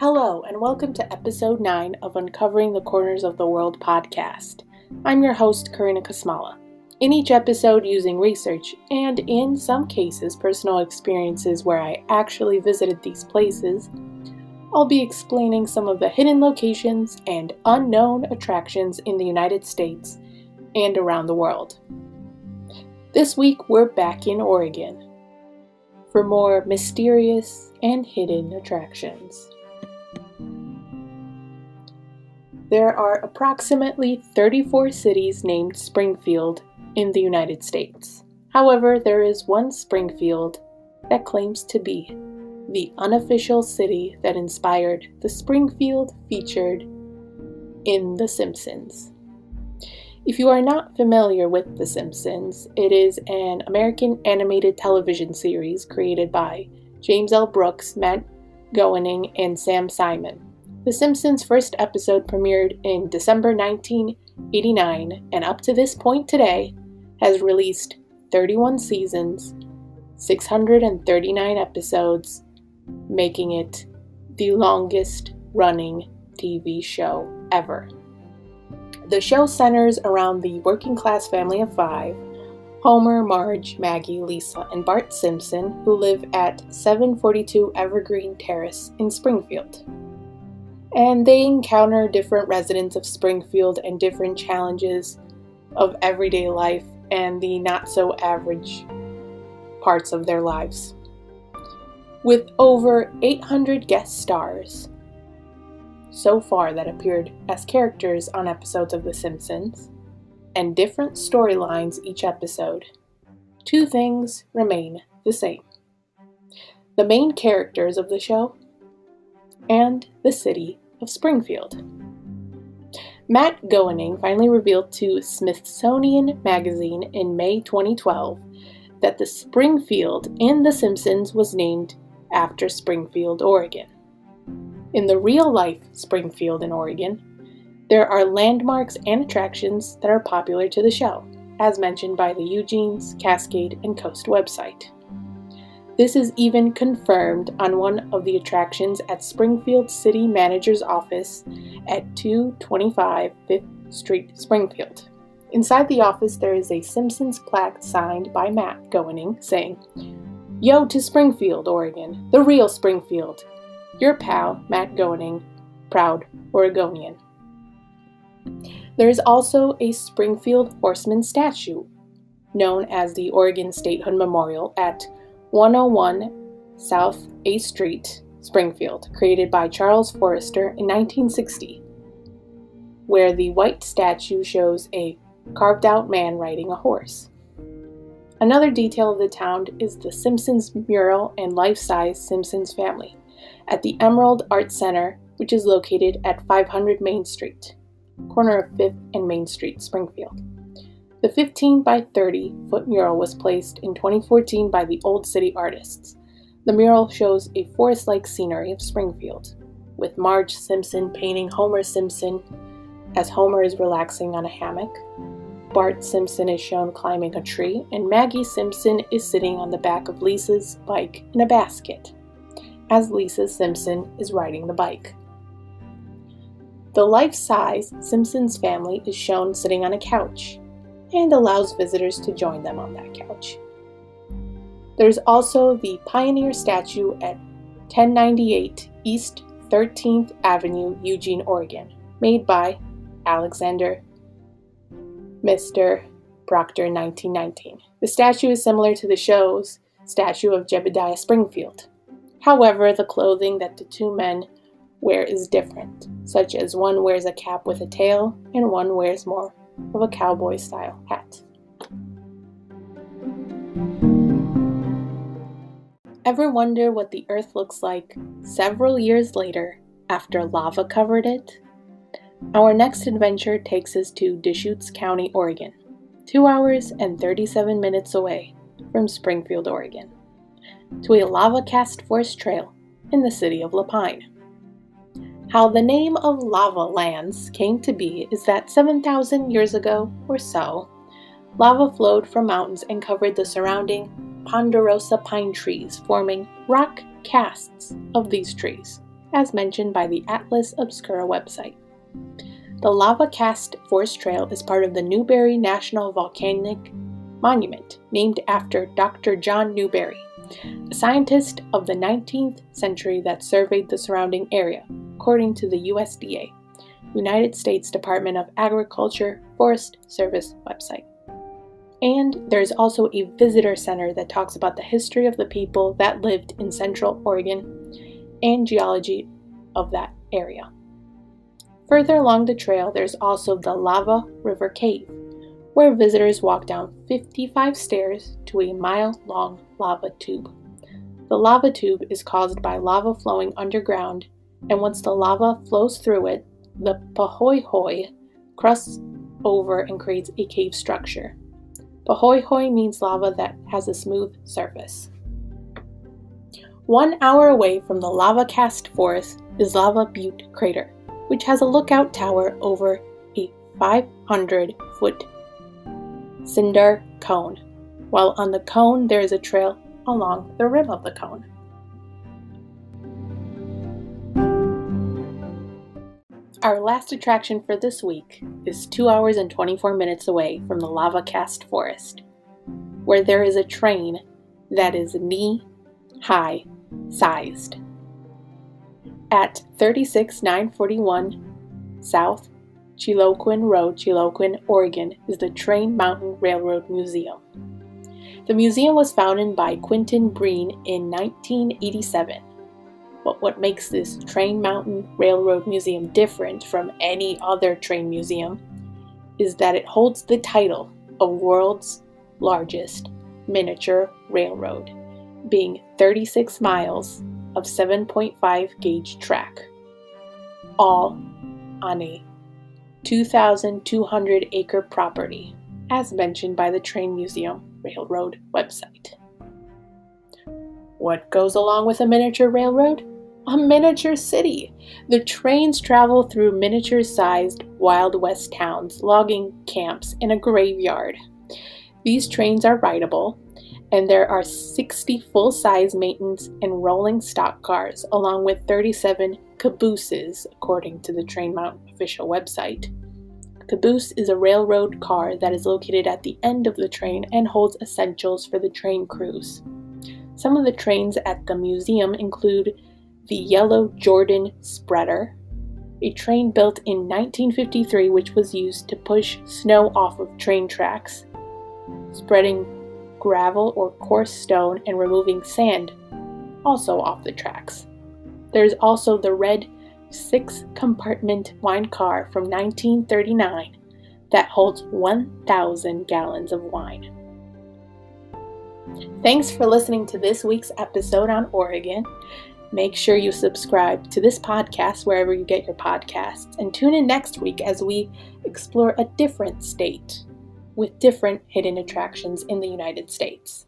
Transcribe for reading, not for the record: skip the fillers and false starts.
Hello, and welcome to episode 9 of Uncovering the Corners of the World podcast. I'm your host, Karina Kasmala. In each episode, using research and, in some cases, personal experiences where I actually visited these places, I'll be explaining some of the hidden locations and unknown attractions in the United States and around the world. This week, we're back in Oregon for more mysterious and hidden attractions. There are approximately 34 cities named Springfield in the United States. However, there is one Springfield that claims to be the unofficial city that inspired the Springfield featured in The Simpsons. If you are not familiar with The Simpsons, it is an American animated television series created by James L. Brooks, Matt Groening, and Sam Simon. The Simpsons' first episode premiered in December 1989, and up to this point today, has released 31 seasons, 639 episodes, making it the longest-running TV show ever. The show centers around the working-class family of 5, Homer, Marge, Maggie, Lisa, and Bart Simpson, who live at 742 Evergreen Terrace in Springfield. And they encounter different residents of Springfield and different challenges of everyday life and the not-so-average parts of their lives. With over 800 guest stars so far that appeared as characters on episodes of The Simpsons, and different storylines each episode, 2 things remain the same: the main characters of the show and the city of Springfield. Matt Groening finally revealed to Smithsonian Magazine in May 2012 that the Springfield in The Simpsons was named after Springfield, Oregon. In the real-life Springfield in Oregon, there are landmarks and attractions that are popular to the show, as mentioned by the Eugene's, Cascade, and Coast website. This is even confirmed on one of the attractions at Springfield City Manager's office at 225 5th Street, Springfield. Inside the office, there is a Simpsons plaque signed by Matt Groening saying, "Yo to Springfield, Oregon, the real Springfield. Your pal, Matt Groening, proud Oregonian." There is also a Springfield Horseman statue, known as the Oregon Statehood Memorial, at 101 South A Street, Springfield, created by Charles Forrester in 1960, where the white statue shows a carved-out man riding a horse. Another detail of the town is the Simpsons mural and life-size Simpsons family at the Emerald Art Center, which is located at 500 Main Street, corner of 5th and Main Street, Springfield. The 15 by 30 foot mural was placed in 2014 by the Old City Artists. The mural shows a forest-like scenery of Springfield, with Marge Simpson painting Homer Simpson as Homer is relaxing on a hammock. Bart Simpson is shown climbing a tree, and Maggie Simpson is sitting on the back of Lisa's bike in a basket, as Lisa Simpson is riding the bike. The life-size Simpsons family is shown sitting on a couch, and allows visitors to join them on that couch. There's also the Pioneer statue at 1098 East 13th Avenue, Eugene, Oregon, made by Alexander Mr. Proctor in 1919. The statue is similar to the show's statue of Jebediah Springfield. However, the clothing that the 2 men wear is different, such as one wears a cap with a tail and one wears more of a cowboy-style hat. Ever wonder what the Earth looks like several years later after lava covered it? Our next adventure takes us to Deschutes County, Oregon, 2 hours and 37 minutes away from Springfield, Oregon, to a lava-cast forest trail in the city of Lapine. How the name of Lava Lands came to be is that 7,000 years ago or so, lava flowed from mountains and covered the surrounding ponderosa pine trees, forming rock casts of these trees. as mentioned by the Atlas Obscura website. The Lava Cast Forest Trail is part of the Newberry National Volcanic Monument, named after Dr. John Newberry, a scientist of the 19th century that surveyed the surrounding area, according to the USDA, United States Department of Agriculture Forest Service website. And there's also a visitor center that talks about the history of the people that lived in Central Oregon and geology of that area. Further along the trail, there's also the Lava River Cave, where visitors walk down 55 stairs to a mile-long lava tube. The lava tube is caused by lava flowing underground, and once the lava flows through it, the pahoehoe crusts over and creates a cave structure. Pahoehoe means lava that has a smooth surface. 1 hour away from the Lava Cast Forest is Lava Butte Crater, which has a lookout tower over a 500-foot cinder cone, while on the cone there is a trail along the rim of the cone. Our last attraction for this week is 2 hours and 24 minutes away from the Lava Cast Forest, where there is a train that is knee-high sized. At 36941 South Chiloquin Road, Chiloquin, Oregon, is the Train Mountain Railroad Museum. The museum was founded by Quentin Breen in 1987. But what makes this Train Mountain Railroad Museum different from any other train museum is that it holds the title of world's largest miniature railroad, being 36 miles of 7.5 gauge track, all on a 2,200 acre property, as mentioned by the Train Museum Railroad website. What goes along with a miniature railroad? A miniature city. The trains travel through miniature-sized Wild West towns, logging camps, and a graveyard. These trains are rideable, and there are 60 full-size maintenance and rolling stock cars, along with 37 cabooses, according to the Train Mountain official website. A caboose is a railroad car that is located at the end of the train and holds essentials for the train crews. Some of the trains at the museum include the Yellow Jordan Spreader, a train built in 1953 which was used to push snow off of train tracks, spreading gravel or coarse stone and removing sand also off the tracks. There's also the red 6-compartment wine car from 1939 that holds 1,000 gallons of wine. Thanks for listening to this week's episode on Oregon. Make sure you subscribe to this podcast wherever you get your podcasts, and tune in next week as we explore a different state with different hidden attractions in the United States.